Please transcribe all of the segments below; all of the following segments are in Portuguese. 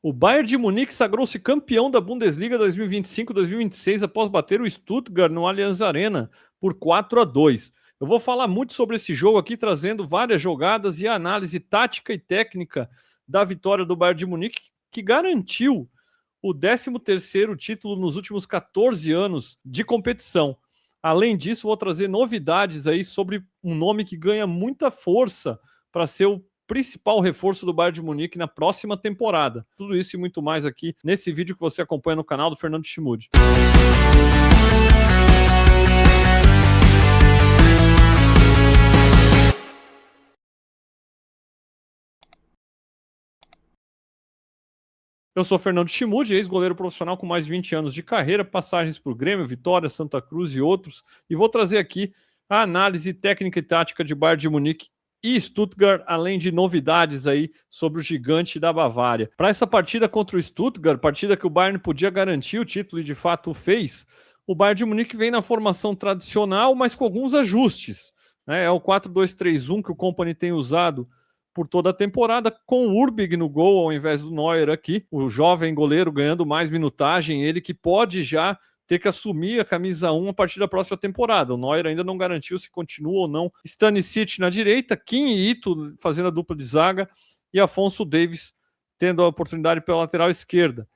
O Bayern de Munique sagrou-se campeão da Bundesliga 2025-2026 após bater o Stuttgart no Allianz Arena por 4-2. Eu vou falar muito sobre esse jogo aqui, trazendo várias jogadas e análise tática e técnica da vitória do Bayern de Munique, que garantiu o 13º título nos últimos 14 anos de competição. Além disso, vou trazer novidades aí sobre um nome que ganha muita força para ser o principal reforço do Bayern de Munique na próxima temporada. Tudo isso e muito mais aqui nesse vídeo que você acompanha no canal do Fernando Chimude. Eu sou Fernando Chimude, ex-goleiro profissional com mais de 20 anos de carreira, passagens por Grêmio, Vitória, Santa Cruz e outros, e vou trazer aqui a análise técnica e tática de Bayern de Munique e Stuttgart, além de novidades aí sobre o gigante da Bavária. Para essa partida contra o Stuttgart, partida que o Bayern podia garantir o título e de fato o fez, o Bayern de Munique vem na formação tradicional, mas com alguns ajustes. É o 4-2-3-1 que o Kompany tem usado por toda a temporada, com o Urbig no gol ao invés do Neuer aqui, o jovem goleiro ganhando mais minutagem, ele que pode já ter que assumir a camisa 1 a partir da próxima temporada. O Neuer ainda não garantiu se continua ou não. Stanisic na direita, Kim e Ito fazendo a dupla de zaga e Afonso Davies tendo a oportunidade pela lateral esquerda.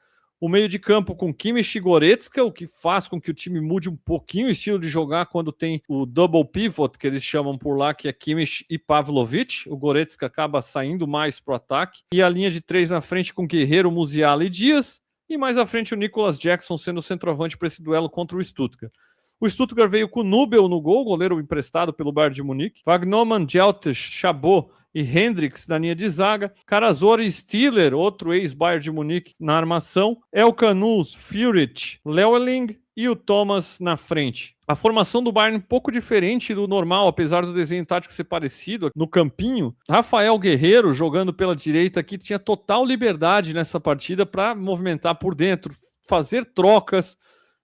O meio de campo com Kimmich e Goretzka, o que faz com que o time mude um pouquinho o estilo de jogar quando tem o double pivot, que eles chamam por lá, que é Kimmich e Pavlovic. O Goretzka acaba saindo mais para o ataque. E a linha de 3 na frente com Guerreiro, Musiala e Dias. E mais à frente o Nicolas Jackson sendo o centroavante para esse duelo contra o Stuttgart. O Stuttgart veio com Nubel no gol, goleiro emprestado pelo Bayern de Munique. Wagnoman, Jeltes, Chabot e Hendricks na linha de zaga. Karazor e Stiller, outro ex-Bayern de Munique, na armação. Elkanus, Furic, Leuerling e o Thomas na frente. A formação do Bayern um pouco diferente do normal, apesar do desenho tático ser parecido no campinho. Rafael Guerreiro, jogando pela direita aqui, tinha total liberdade nessa partida para movimentar por dentro, fazer trocas,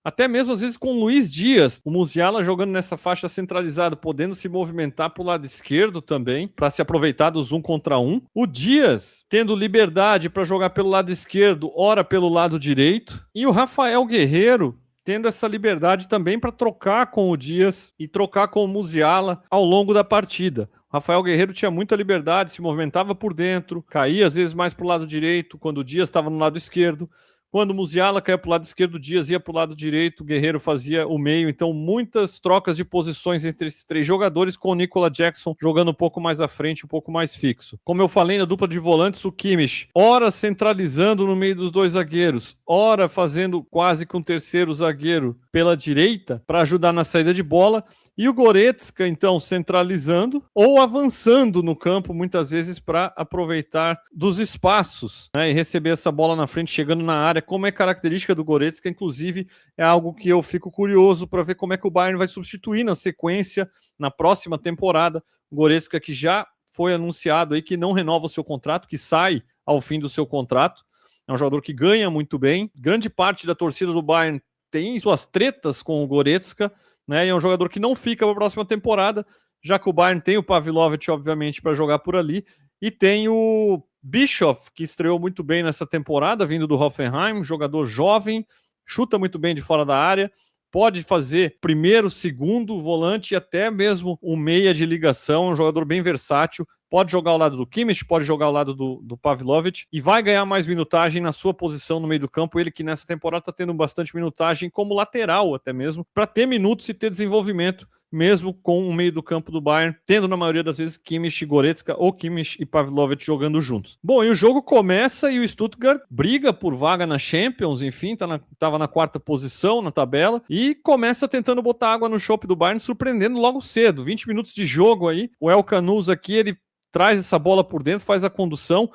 até mesmo às vezes com o Luiz Dias, o Musiala jogando nessa faixa centralizada, podendo se movimentar para o lado esquerdo também, para se aproveitar dos 1 contra 1. O Dias tendo liberdade para jogar pelo lado esquerdo, ora pelo lado direito. E o Rafael Guerreiro tendo essa liberdade também para trocar com o Dias e trocar com o Musiala ao longo da partida. O Rafael Guerreiro tinha muita liberdade, se movimentava por dentro, caía às vezes mais para o lado direito, quando o Dias estava no lado esquerdo. Quando o Musiala caía para o lado esquerdo, o Dias ia para o lado direito, o Guerreiro fazia o meio. Então, muitas trocas de posições entre esses três jogadores, com o Nicolas Jackson jogando um pouco mais à frente, um pouco mais fixo. Como eu falei na dupla de volantes, o Kimmich, ora centralizando no meio dos dois zagueiros, ora fazendo quase que um terceiro zagueiro pela direita para ajudar na saída de bola. E o Goretzka, então, centralizando ou avançando no campo, muitas vezes, para aproveitar dos espaços, né, e receber essa bola na frente, chegando na área, como é característica do Goretzka. Inclusive, é algo que eu fico curioso para ver como é que o Bayern vai substituir na sequência, na próxima temporada. O Goretzka, que já foi anunciado aí que não renova o seu contrato, que sai ao fim do seu contrato. É um jogador que ganha muito bem. Grande parte da torcida do Bayern tem suas tretas com o Goretzka, né? E é um jogador que não fica para a próxima temporada, já que o Bayern tem o Pavlovic, obviamente, para jogar por ali, e tem o Bischoff, que estreou muito bem nessa temporada, vindo do Hoffenheim, jogador jovem, chuta muito bem de fora da área, pode fazer primeiro, segundo volante e até mesmo um meia de ligação, um jogador bem versátil. Pode jogar ao lado do Kimmich, pode jogar ao lado do Pavlovic e vai ganhar mais minutagem na sua posição no meio do campo. Ele que nessa temporada está tendo bastante minutagem como lateral até mesmo, para ter minutos e ter desenvolvimento, mesmo com o meio do campo do Bayern, tendo na maioria das vezes Kimmich e Goretzka ou Kimmich e Pavlovic jogando juntos. Bom, e o jogo começa e o Stuttgart briga por vaga na Champions, enfim, estava na 4ª posição na tabela e começa tentando botar água no chope do Bayern, surpreendendo logo cedo. 20 minutos de jogo aí, o Elkanus aqui, ele traz essa bola por dentro, faz a condução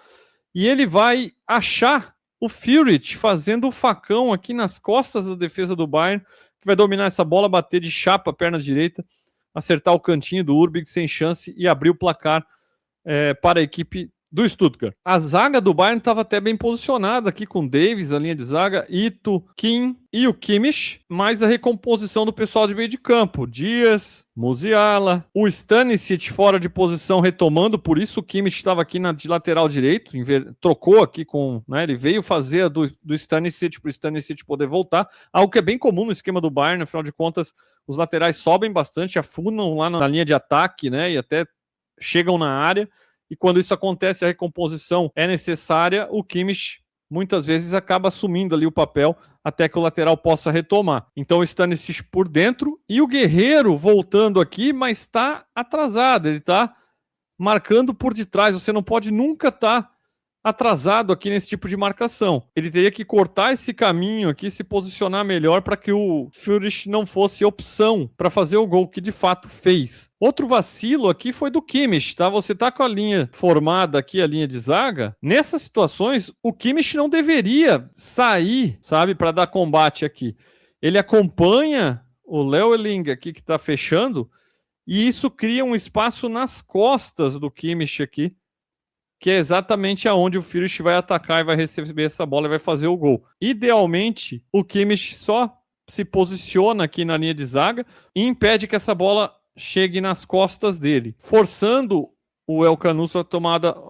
e ele vai achar o Furic fazendo o facão aqui nas costas da defesa do Bayern, que vai dominar essa bola, bater de chapa a perna direita, acertar o cantinho do Urbig sem chance e abrir o placar para a equipe do Stuttgart. A zaga do Bayern estava até bem posicionada aqui com Davis, a linha de zaga, Ito, Kim e o Kimmich, mais a recomposição do pessoal de meio de campo, Dias, Musiala, o Stanisic fora de posição retomando, por isso o Kimmich estava aqui de lateral direito, trocou aqui com, né, ele veio fazer a do Stanisic para o Stanisic poder voltar, algo que é bem comum no esquema do Bayern, afinal de contas os laterais sobem bastante, afundam lá na linha de ataque, né, e até chegam na área, e quando isso acontece, a recomposição é necessária, o Kimmich muitas vezes acaba assumindo ali o papel até que o lateral possa retomar. Então o Stanisic por dentro e o Guerreiro voltando aqui, mas está atrasado, ele está marcando por detrás, você não pode nunca estar atrasado aqui nesse tipo de marcação. Ele teria que cortar esse caminho aqui, se posicionar melhor para que o Führich não fosse opção para fazer o gol que de fato fez. Outro vacilo aqui foi do Kimmich, tá? Você tá com a linha formada aqui, a linha de zaga. Nessas situações, o Kimmich não deveria sair, sabe, para dar combate aqui. Ele acompanha o Lewelling aqui que tá fechando e isso cria um espaço nas costas do Kimmich aqui, que é exatamente aonde o Führich vai atacar e vai receber essa bola e vai fazer o gol. Idealmente, o Kimmich só se posiciona aqui na linha de zaga e impede que essa bola chegue nas costas dele, forçando o El Canuso a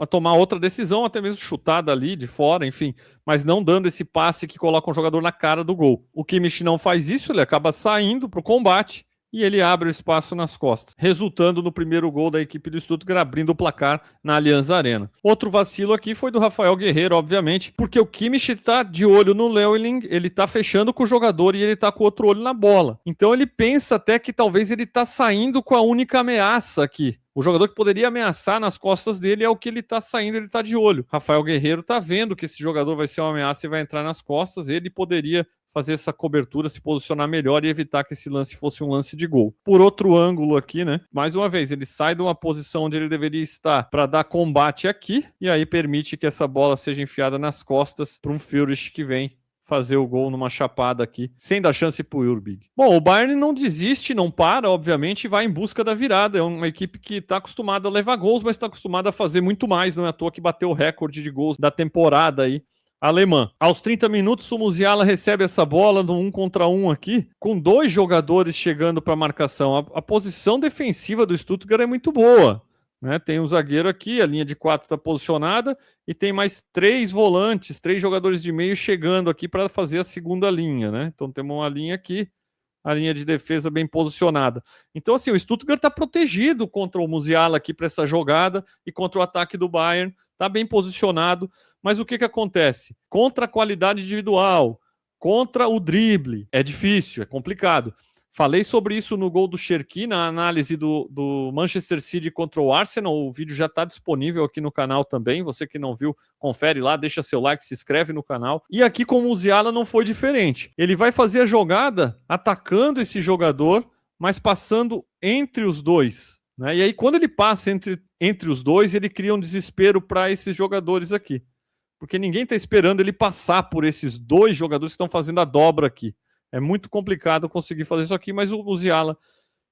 tomar outra decisão, até mesmo chutada ali de fora, enfim, mas não dando esse passe que coloca um jogador na cara do gol. O Kimmich não faz isso, ele acaba saindo para o combate e ele abre o espaço nas costas, resultando no primeiro gol da equipe do Stuttgart, abrindo o placar na Allianz Arena. Outro vacilo aqui foi do Rafael Guerreiro, obviamente, porque o Kimmich está de olho no Lewelling, ele está fechando com o jogador e ele está com o outro olho na bola. Então ele pensa até que talvez ele está saindo com a única ameaça aqui. O jogador que poderia ameaçar nas costas dele é o que ele tá saindo, ele tá de olho. Rafael Guerreiro tá vendo que esse jogador vai ser uma ameaça e vai entrar nas costas, ele poderia fazer essa cobertura, se posicionar melhor e evitar que esse lance fosse um lance de gol. Por outro ângulo aqui, né? Mais uma vez, ele sai de uma posição onde ele deveria estar para dar combate aqui, e aí permite que essa bola seja enfiada nas costas para um Führich que vem fazer o gol numa chapada aqui, sem dar chance pro Urbig. Bom, o Bayern não desiste, não para, obviamente, e vai em busca da virada. É uma equipe que está acostumada a levar gols, mas está acostumada a fazer muito mais, não é à toa que bateu o recorde de gols da temporada aí alemã. Aos 30 minutos, o Musiala recebe essa bola no 1 contra 1 aqui, com 2 jogadores chegando para a marcação. A posição defensiva do Stuttgart é muito boa, né? Tem um zagueiro aqui, a linha de 4 está posicionada, e tem mais 3 volantes, 3 jogadores de meio chegando aqui para fazer a segunda linha, né? Então temos uma linha aqui, a linha de defesa bem posicionada. Então, assim, o Stuttgart está protegido contra o Musiala aqui para essa jogada e contra o ataque do Bayern, está bem posicionado, mas o que acontece? Contra a qualidade individual, contra o drible, é difícil, é complicado. Falei sobre isso no gol do Cherki, na análise do Manchester City contra o Arsenal. O vídeo já está disponível aqui no canal também. Você que não viu, confere lá, deixa seu like, se inscreve no canal. E aqui com o Musiala não foi diferente. Ele vai fazer a jogada atacando esse jogador, mas passando entre os dois, né? E aí quando ele passa entre os dois, ele cria um desespero para esses jogadores aqui. Porque ninguém está esperando ele passar por esses 2 jogadores que estão fazendo a dobra aqui. É muito complicado conseguir fazer isso aqui, mas o Musiala,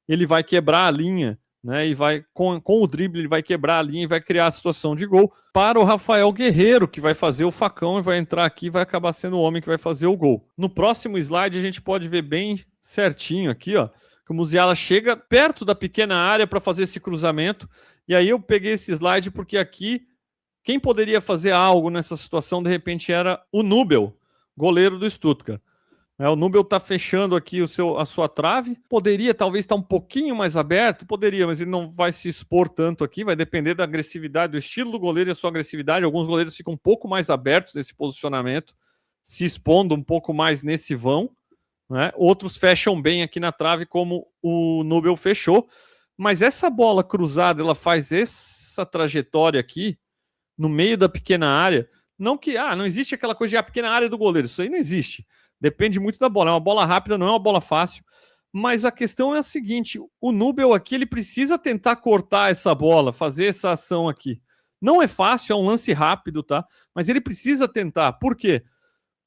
ele vai quebrar a linha, né? E vai, com o drible, ele vai quebrar a linha e vai criar a situação de gol para o Rafael Guerreiro, que vai fazer o facão e vai entrar aqui e vai acabar sendo o homem que vai fazer o gol. No próximo slide, a gente pode ver bem certinho aqui, ó, que o Musiala chega perto da pequena área para fazer esse cruzamento. E aí eu peguei esse slide porque aqui, quem poderia fazer algo nessa situação, de repente, era o Nubel, goleiro do Stuttgart. O Nubel está fechando aqui a sua trave. Poderia talvez estar um pouquinho mais aberto, poderia, mas ele não vai se expor tanto aqui. Vai depender da agressividade, do estilo do goleiro e a sua agressividade. Alguns goleiros ficam um pouco mais abertos nesse posicionamento, se expondo um pouco mais nesse vão, né? Outros fecham bem aqui na trave, como o Nubel fechou. Mas essa bola cruzada, ela faz essa trajetória aqui, no meio da pequena área. Não que, não existe aquela coisa de a pequena área do goleiro. Isso aí não existe. Depende muito da bola. É uma bola rápida, não é uma bola fácil. Mas a questão é a seguinte: o Nubel aqui, ele precisa tentar cortar essa bola, fazer essa ação aqui. Não é fácil, é um lance rápido, tá? Mas ele precisa tentar. Por quê?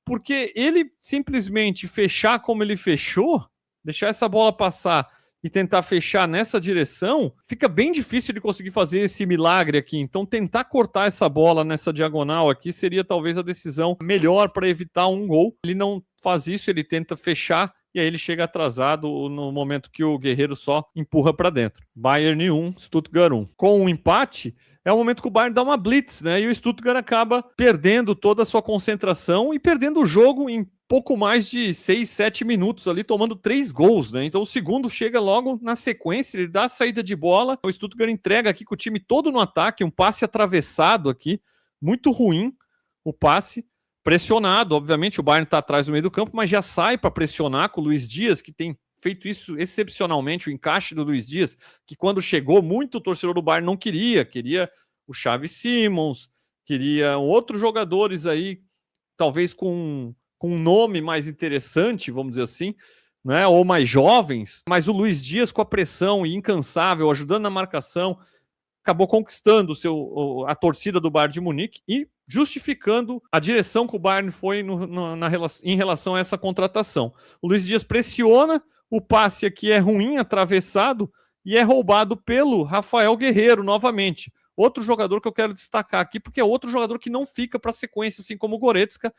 Porque ele simplesmente fechar como ele fechou, deixar essa bola passar e tentar fechar nessa direção, fica bem difícil de conseguir fazer esse milagre aqui. Então, tentar cortar essa bola nessa diagonal aqui seria talvez a decisão melhor para evitar um gol. Ele não faz isso, ele tenta fechar e aí ele chega atrasado no momento que o Guerreiro só empurra para dentro. Bayern 1, Stuttgart 1. Com um empate, é o momento que o Bayern dá uma blitz, né? E o Stuttgart acaba perdendo toda a sua concentração e perdendo o jogo em pouco mais de 6, 7 minutos ali, tomando 3 gols, né? Então o segundo chega logo na sequência, ele dá a saída de bola, o Stuttgart entrega aqui com o time todo no ataque, um passe atravessado aqui, muito ruim o passe, pressionado, obviamente o Bayern está atrás do meio do campo, mas já sai para pressionar com o Luiz Dias, que tem feito isso excepcionalmente, o encaixe do Luiz Dias, que quando chegou, muito torcedor do Bayern não queria o Xavi Simons, queria outros jogadores aí, talvez com um nome mais interessante, vamos dizer assim, né, ou mais jovens, mas o Luiz Dias com a pressão e incansável, ajudando na marcação, acabou conquistando a torcida do Bayern de Munique e justificando a direção que o Bayern foi em relação a essa contratação. O Luiz Dias pressiona, o passe aqui é ruim, atravessado, e é roubado pelo Rafael Guerreiro novamente. Outro jogador que eu quero destacar aqui, porque é outro jogador que não fica para a sequência, assim como o Goretzka,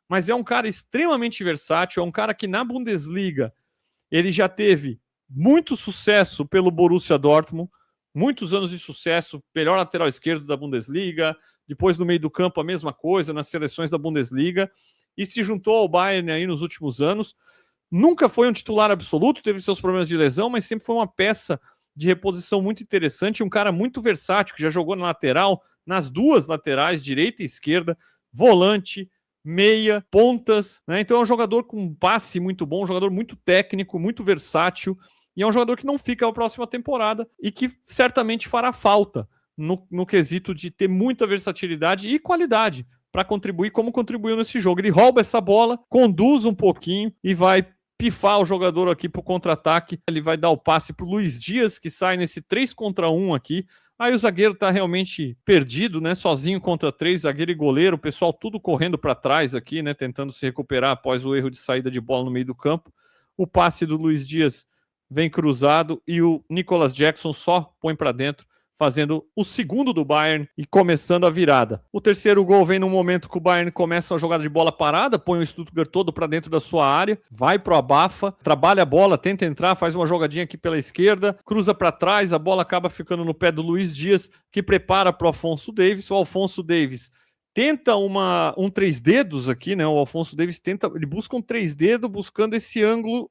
mas é um cara extremamente versátil, é um cara que na Bundesliga ele já teve muito sucesso pelo Borussia Dortmund, muitos anos de sucesso, melhor lateral esquerdo da Bundesliga, depois no meio do campo a mesma coisa, nas seleções da Bundesliga, e se juntou ao Bayern aí nos últimos anos. Nunca foi um titular absoluto, teve seus problemas de lesão, mas sempre foi uma peça de reposição muito interessante, um cara muito versátil, que já jogou na lateral, nas duas laterais, direita e esquerda, volante, meia, pontas, né? Então é um jogador com um passe muito bom, um jogador muito técnico, muito versátil, e é um jogador que não fica a próxima temporada e que certamente fará falta no quesito de ter muita versatilidade e qualidade para contribuir como contribuiu nesse jogo. Ele rouba essa bola, conduz um pouquinho e vai pifar o jogador aqui para o contra-ataque. Ele vai dar o passe para o Luiz Dias, que sai nesse 3 contra 1 aqui. Aí o zagueiro tá realmente perdido, né? Sozinho contra 3, zagueiro e goleiro, o pessoal tudo correndo para trás aqui, né? Tentando se recuperar após o erro de saída de bola no meio do campo. O passe do Luiz Dias vem cruzado e o Nicolas Jackson só põe para dentro, fazendo o segundo do Bayern e começando a virada. O terceiro gol vem no momento que o Bayern começa uma jogada de bola parada, põe o Stuttgart todo para dentro da sua área, vai pro abafa, trabalha a bola, tenta entrar, faz uma jogadinha aqui pela esquerda, cruza para trás, a bola acaba ficando no pé do Luiz Dias, que prepara pro Alphonso Davies. O Alphonso Davies tenta um 3 dedos aqui, né? O Alphonso Davies ele busca um 3 dedos buscando esse ângulo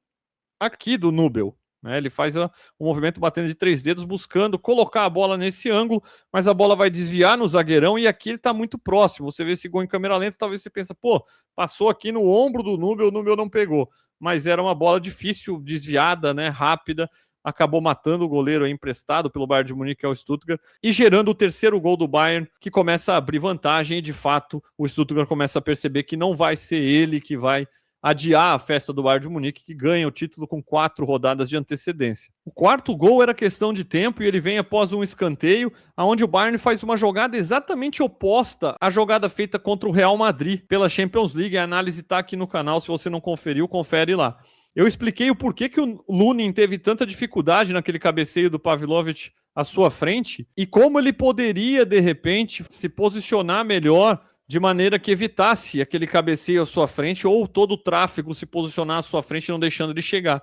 aqui do Nubel. Ele faz um movimento batendo de 3 dedos, buscando colocar a bola nesse ângulo, mas a bola vai desviar no zagueirão e aqui ele está muito próximo. Você vê esse gol em câmera lenta, talvez você pense, pô, passou aqui no ombro do Nubel, o Nubel não pegou. Mas era uma bola difícil, desviada, né, rápida, acabou matando o goleiro aí emprestado pelo Bayern de Munique, que é o Stuttgart, e gerando o terceiro gol do Bayern, que começa a abrir vantagem e, de fato, o Stuttgart começa a perceber que não vai ser ele que vai adiar a festa do Bayern de Munique, que ganha o título com 4 rodadas de antecedência. O quarto gol era questão de tempo e ele vem após um escanteio, onde o Bayern faz uma jogada exatamente oposta à jogada feita contra o Real Madrid pela Champions League. A análise está aqui no canal, se você não conferiu, confere lá. Eu expliquei o porquê que o Lunin teve tanta dificuldade naquele cabeceio do Pavlovic à sua frente e como ele poderia, de repente, se posicionar melhor de maneira que evitasse aquele cabeceio à sua frente ou todo o tráfego se posicionar à sua frente, não deixando ele chegar.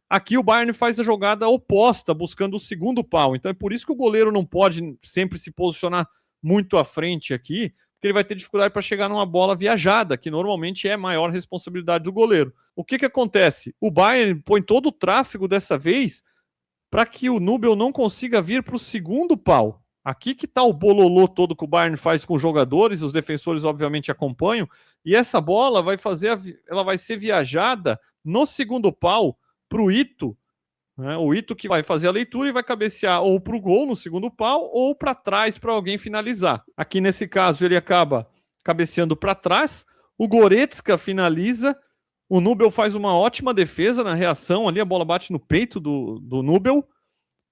Aqui o Bayern faz a jogada oposta, buscando o segundo pau. Então é por isso que o goleiro não pode sempre se posicionar muito à frente aqui, porque ele vai ter dificuldade para chegar numa bola viajada, que normalmente é a maior responsabilidade do goleiro. O que acontece? O Bayern põe todo o tráfego dessa vez para que o Nubel não consiga vir para o segundo pau. Aqui que está o bololô todo que o Bayern faz com os jogadores, os defensores obviamente acompanham, e essa bola ela vai ser viajada no segundo pau para o Ito, né? O Ito que vai fazer a leitura e vai cabecear ou para o gol no segundo pau ou para trás para alguém finalizar. Aqui nesse caso ele acaba cabeceando para trás, o Goretzka finaliza, o Nubel faz uma ótima defesa na reação ali, a bola bate no peito do Nubel,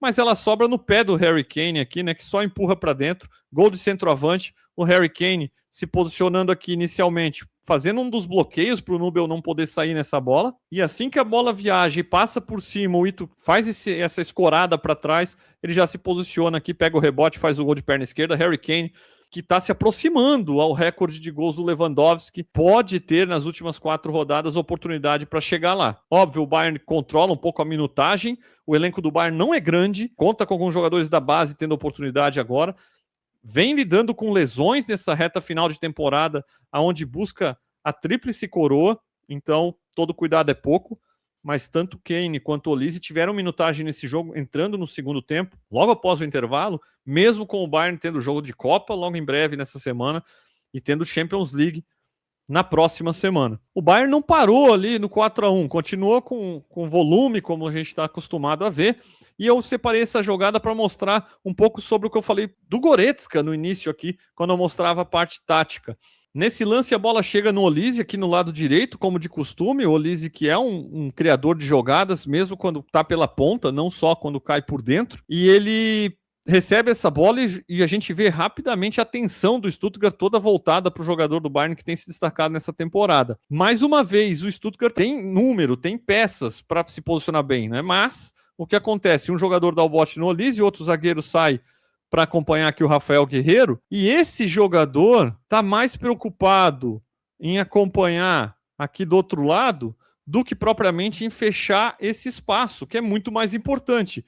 mas ela sobra no pé do Harry Kane aqui, né, que só empurra para dentro. Gol de centroavante, o Harry Kane se posicionando aqui inicialmente, fazendo um dos bloqueios para o Nubel não poder sair nessa bola. E assim que a bola viaja e passa por cima, o Ito faz essa escorada para trás, ele já se posiciona aqui, pega o rebote, faz o gol de perna esquerda. Harry Kane, que está se aproximando ao recorde de gols do Lewandowski, pode ter nas últimas 4 rodadas oportunidade para chegar lá. Óbvio, o Bayern controla um pouco a minutagem, o elenco do Bayern não é grande, conta com alguns jogadores da base tendo oportunidade agora, vem lidando com lesões nessa reta final de temporada, onde busca a tríplice coroa, então todo cuidado é pouco, mas tanto Kane quanto Olise tiveram minutagem nesse jogo, entrando no segundo tempo, logo após o intervalo, mesmo com o Bayern tendo jogo de Copa logo em breve nessa semana e tendo Champions League na próxima semana. O Bayern não parou ali no 4-1, continuou com volume, como a gente está acostumado a ver, e eu separei essa jogada para mostrar um pouco sobre o que eu falei do Goretzka no início aqui, quando eu mostrava a parte tática. Nesse lance, a bola chega no Olise, aqui no lado direito, como de costume. O Olise, que é um criador de jogadas, mesmo quando está pela ponta, não só quando cai por dentro. E ele recebe essa bola e a gente vê rapidamente a atenção do Stuttgart toda voltada para o jogador do Bayern que tem se destacado nessa temporada. Mais uma vez, o Stuttgart tem número, tem peças para se posicionar bem, né? Mas o que acontece? Um jogador dá o bote no Olise e outro zagueiro sai para acompanhar aqui o Rafael Guerreiro, e esse jogador está mais preocupado em acompanhar aqui do outro lado do que propriamente em fechar esse espaço, que é muito mais importante.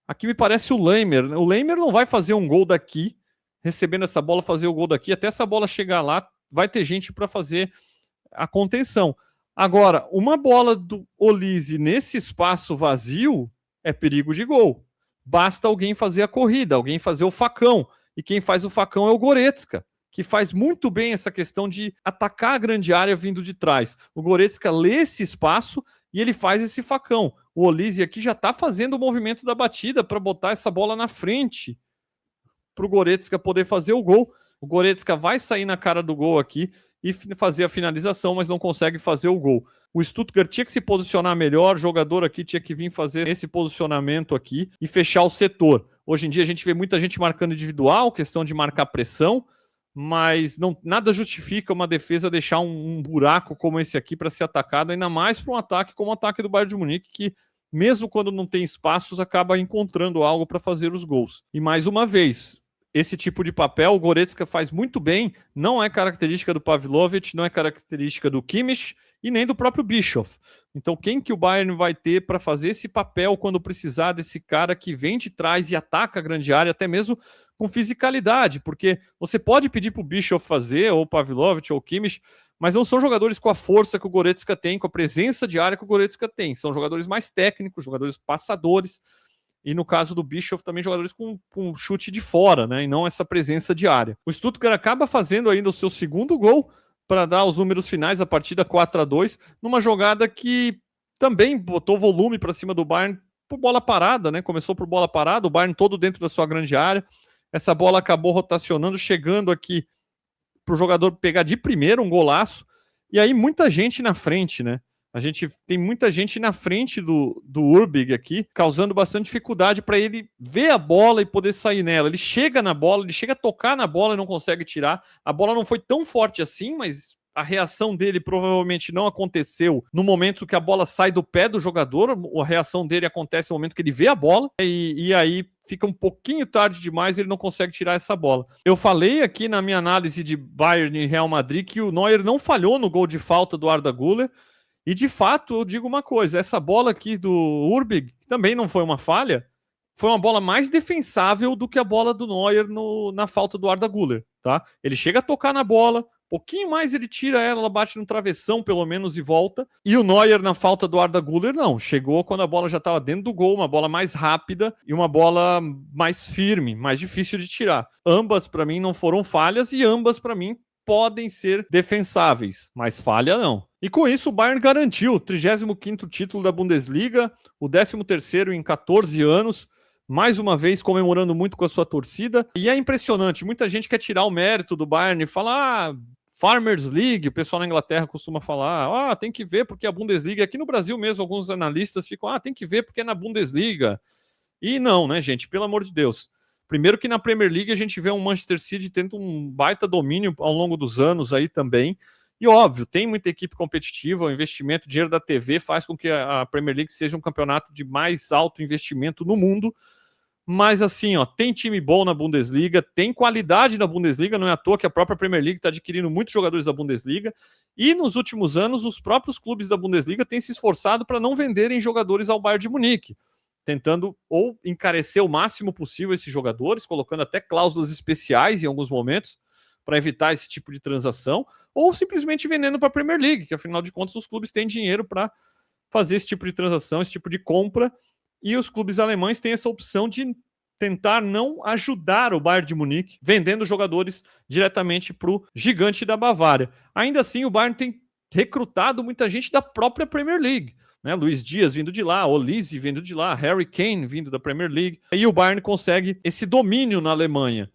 Aqui me parece o Laimer. O Laimer não vai fazer um gol daqui, recebendo essa bola, fazer o gol daqui. Até essa bola chegar lá, vai ter gente para fazer a contenção. Agora, uma bola do Olise nesse espaço vazio é perigo de gol. Basta alguém fazer a corrida, alguém fazer o facão. E quem faz o facão é o Goretzka, que faz muito bem essa questão de atacar a grande área vindo de trás. O Goretzka lê esse espaço e ele faz esse facão. O Olise aqui já está fazendo o movimento da batida para botar essa bola na frente para o Goretzka poder fazer o gol. O Goretzka vai sair na cara do gol aqui e fazer a finalização, mas não consegue fazer o gol. O Stuttgart tinha que se posicionar melhor, o jogador aqui tinha que vir fazer esse posicionamento aqui e fechar o setor. Hoje em dia a gente vê muita gente marcando individual, questão de marcar pressão, mas nada justifica uma defesa deixar um buraco como esse aqui para ser atacado, ainda mais para um ataque como o ataque do Bayern de Munique, que mesmo quando não tem espaços, acaba encontrando algo para fazer os gols. E mais uma vez, esse tipo de papel o Goretzka faz muito bem, não é característica do Pavlovic, não é característica do Kimmich e nem do próprio Bischoff. Então quem que o Bayern vai ter para fazer esse papel quando precisar desse cara que vem de trás e ataca a grande área, até mesmo com fisicalidade, porque você pode pedir para o Bischoff fazer, ou o Pavlovic, ou o Kimmich, mas não são jogadores com a força que o Goretzka tem, com a presença de área que o Goretzka tem. São jogadores mais técnicos, jogadores passadores, e no caso do Bischoff também jogadores com chute de fora, né? E não essa presença de área. O Stuttgart acaba fazendo ainda o seu segundo gol para dar os números finais da partida 4-2, numa jogada que também botou volume para cima do Bayern por bola parada, né? Começou por bola parada, o Bayern todo dentro da sua grande área. Essa bola acabou rotacionando, chegando aqui para o jogador pegar de primeiro um golaço, e aí muita gente na frente, né? A gente tem muita gente na frente do Urbig aqui, causando bastante dificuldade para ele ver a bola e poder sair nela. Ele chega na bola, ele chega a tocar na bola e não consegue tirar. A bola não foi tão forte assim, mas a reação dele provavelmente não aconteceu no momento que a bola sai do pé do jogador. A reação dele acontece no momento que ele vê a bola e aí fica um pouquinho tarde demais e ele não consegue tirar essa bola. Eu falei aqui na minha análise de Bayern e Real Madrid que o Neuer não falhou no gol de falta do Arda Güler. E de fato, eu digo uma coisa, essa bola aqui do Urbig, que também não foi uma falha, foi uma bola mais defensável do que a bola do Neuer na falta do Arda Güler, tá? Ele chega a tocar na bola, pouquinho mais ele tira ela bate no travessão pelo menos e volta. E o Neuer na falta do Arda Güler não, chegou quando a bola já estava dentro do gol, uma bola mais rápida e uma bola mais firme, mais difícil de tirar. Ambas para mim não foram falhas e ambas para mim podem ser defensáveis, mas falha não. E com isso o Bayern garantiu o 35º título da Bundesliga, o 13º em 14 anos, mais uma vez comemorando muito com a sua torcida. E é impressionante, muita gente quer tirar o mérito do Bayern e falar Farmers League, o pessoal na Inglaterra costuma falar, tem que ver porque a Bundesliga, aqui no Brasil mesmo alguns analistas ficam, tem que ver porque é na Bundesliga. E não, né gente, pelo amor de Deus. Primeiro que na Premier League a gente vê um Manchester City tendo um baita domínio ao longo dos anos aí também. E óbvio, tem muita equipe competitiva, o investimento, o dinheiro da TV faz com que a Premier League seja um campeonato de mais alto investimento no mundo. Mas assim, ó, tem time bom na Bundesliga, tem qualidade na Bundesliga, não é à toa que a própria Premier League está adquirindo muitos jogadores da Bundesliga, e nos últimos anos os próprios clubes da Bundesliga têm se esforçado para não venderem jogadores ao Bayern de Munique, tentando ou encarecer o máximo possível esses jogadores, colocando até cláusulas especiais em alguns momentos para evitar esse tipo de transação, ou simplesmente vendendo para a Premier League, que afinal de contas os clubes têm dinheiro para fazer esse tipo de transação, esse tipo de compra. E os clubes alemães têm essa opção de tentar não ajudar o Bayern de Munique, vendendo jogadores diretamente para o gigante da Bavária. Ainda assim, o Bayern tem recrutado muita gente da própria Premier League. Né? Luiz Dias vindo de lá, Olise vindo de lá, Harry Kane vindo da Premier League. E o Bayern consegue esse domínio na Alemanha.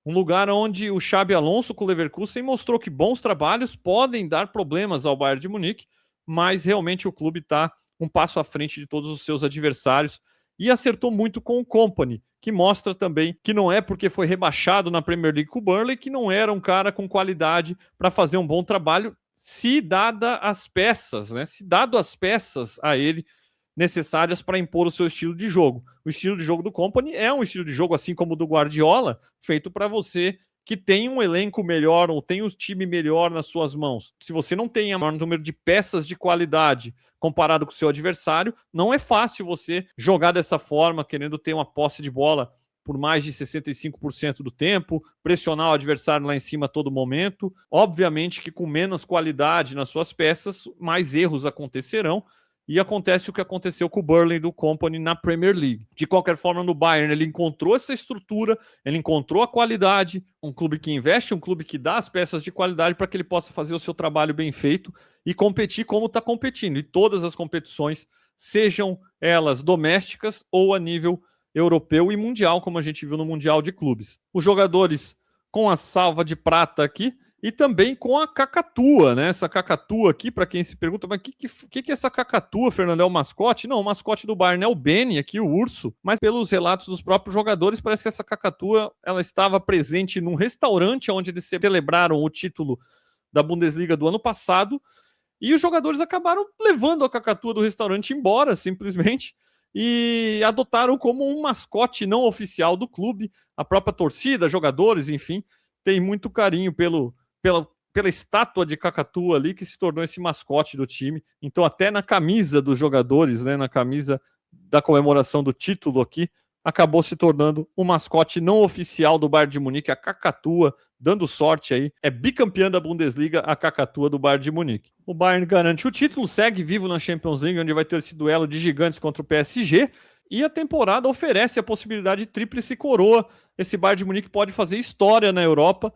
Um lugar onde o Xabi Alonso com o Leverkusen mostrou que bons trabalhos podem dar problemas ao Bayern de Munique, mas realmente o clube está um passo à frente de todos os seus adversários e acertou muito com o Kompany, que mostra também que não é porque foi rebaixado na Premier League com o Burnley que não era um cara com qualidade para fazer um bom trabalho, se dada as peças, né? Se dado as peças a ele necessárias para impor o seu estilo de jogo. O estilo de jogo do Kompany é um estilo de jogo, assim como o do Guardiola, feito para você que tem um elenco melhor ou tem um time melhor nas suas mãos. Se você não tem o maior número de peças de qualidade comparado com o seu adversário, não é fácil você jogar dessa forma, querendo ter uma posse de bola por mais de 65% do tempo, pressionar o adversário lá em cima a todo momento. Obviamente que com menos qualidade nas suas peças, mais erros acontecerão, e acontece o que aconteceu com o Burnley do Kompany na Premier League. De qualquer forma, no Bayern, ele encontrou essa estrutura, ele encontrou a qualidade, um clube que investe, um clube que dá as peças de qualidade para que ele possa fazer o seu trabalho bem feito e competir como está competindo. E todas as competições, sejam elas domésticas ou a nível europeu e mundial, como a gente viu no Mundial de Clubes. Os jogadores com a salva de prata aqui, e também com a cacatua, né? Essa cacatua aqui, para quem se pergunta, mas o que é essa cacatua, Fernando? É o mascote? Não, o mascote do Bayern é o Benny, aqui, o urso. Mas pelos relatos dos próprios jogadores, parece que essa cacatua ela estava presente num restaurante onde eles celebraram o título da Bundesliga do ano passado. E os jogadores acabaram levando a cacatua do restaurante embora, simplesmente, e adotaram como um mascote não oficial do clube. A própria torcida, jogadores, enfim, tem muito carinho pela estátua de cacatua ali, que se tornou esse mascote do time. Então até na camisa dos jogadores, né, na camisa da comemoração do título aqui, acabou se tornando o mascote não oficial do Bayern de Munique, a cacatua, dando sorte aí. É bicampeã da Bundesliga, a cacatua do Bayern de Munique. O Bayern garante o título, segue vivo na Champions League, onde vai ter esse duelo de gigantes contra o PSG, e a temporada oferece a possibilidade de tríplice coroa. Esse Bayern de Munique pode fazer história na Europa,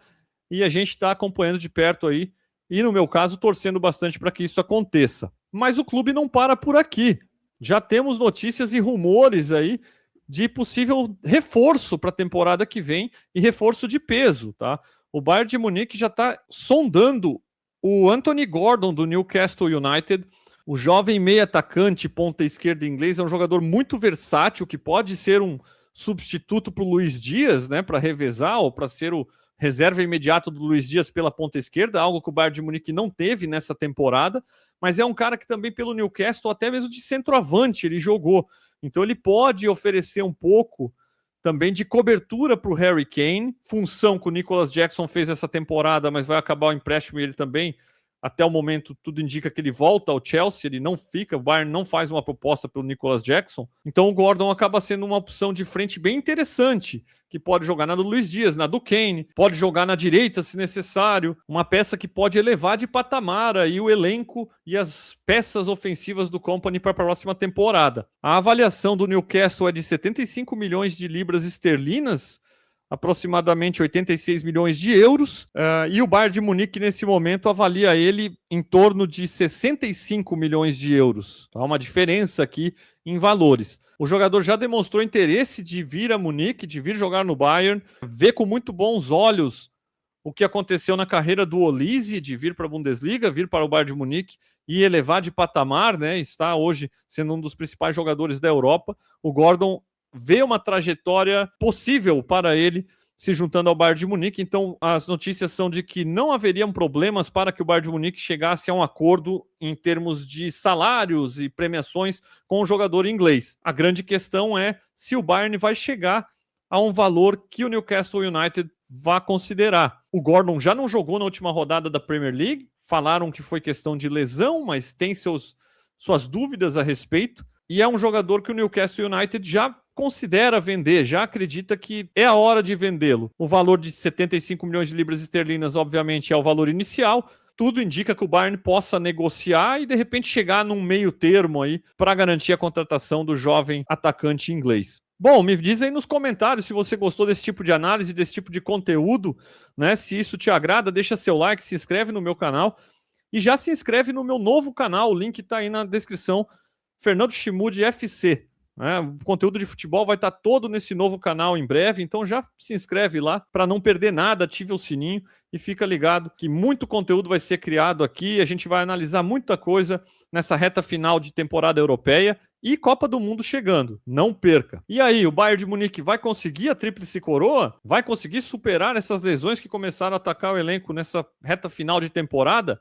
e a gente está acompanhando de perto aí, e no meu caso, torcendo bastante para que isso aconteça. Mas o clube não para por aqui. Já temos notícias e rumores aí de possível reforço para a temporada que vem, e reforço de peso, tá? O Bayern de Munique já está sondando o Anthony Gordon do Newcastle United. O jovem meio atacante, ponta esquerda inglês, é um jogador muito versátil, que pode ser um substituto para o Luiz Dias, né, para revezar, ou para ser o reserva imediato do Luiz Dias pela ponta esquerda, algo que o Bayern de Munique não teve nessa temporada, mas é um cara que também pelo Newcastle, até mesmo de centroavante, ele jogou. Então ele pode oferecer um pouco também de cobertura para o Harry Kane, função que o Nicolas Jackson fez essa temporada, mas vai acabar o empréstimo e ele também, até o momento, tudo indica que ele volta ao Chelsea, ele não fica, o Bayern não faz uma proposta pelo Nicolas Jackson, então o Gordon acaba sendo uma opção de frente bem interessante, que pode jogar na do Luiz Dias, na do Kane, pode jogar na direita se necessário, uma peça que pode elevar de patamar aí o elenco e as peças ofensivas do Kompany para a próxima temporada. A avaliação do Newcastle é de 75 milhões de libras esterlinas, aproximadamente 86 milhões de euros, e o Bayern de Munique nesse momento avalia ele em torno de 65 milhões de euros. Há uma diferença aqui em valores. O jogador já demonstrou interesse de vir a Munique, de vir jogar no Bayern, vê com muito bons olhos o que aconteceu na carreira do Olise, de vir para a Bundesliga, vir para o Bayern de Munique e elevar de patamar, né? Está hoje sendo um dos principais jogadores da Europa. O Gordon vê uma trajetória possível para ele se juntando ao Bayern de Munique. Então, as notícias são de que não haveriam problemas para que o Bayern de Munique chegasse a um acordo em termos de salários e premiações com o jogador inglês. A grande questão é se o Bayern vai chegar a um valor que o Newcastle United vá considerar. O Gordon já não jogou na última rodada da Premier League, falaram que foi questão de lesão, mas tem suas dúvidas a respeito, e é um jogador que o Newcastle United já considera vender, já acredita que é a hora de vendê-lo. O valor de 75 milhões de libras esterlinas, obviamente, é o valor inicial. Tudo indica que o Bayern possa negociar e, de repente, chegar num meio termo aí para garantir a contratação do jovem atacante inglês. Bom, me diz aí nos comentários se você gostou desse tipo de análise, desse tipo de conteúdo, né? Se isso te agrada, deixa seu like, se inscreve no meu canal e já se inscreve no meu novo canal, o link está aí na descrição, Fernando Chimude FC. O conteúdo de futebol vai estar todo nesse novo canal em breve, então já se inscreve lá para não perder nada, ative o sininho e fica ligado que muito conteúdo vai ser criado aqui, a gente vai analisar muita coisa nessa reta final de temporada europeia e Copa do Mundo chegando, não perca. E aí, o Bayern de Munique vai conseguir a tríplice coroa? Vai conseguir superar essas lesões que começaram a atacar o elenco nessa reta final de temporada?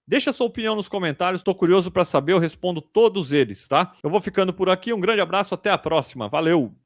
Deixa sua opinião nos comentários, estou curioso para saber, eu respondo todos eles, tá? Eu vou ficando por aqui, um grande abraço, até a próxima, valeu!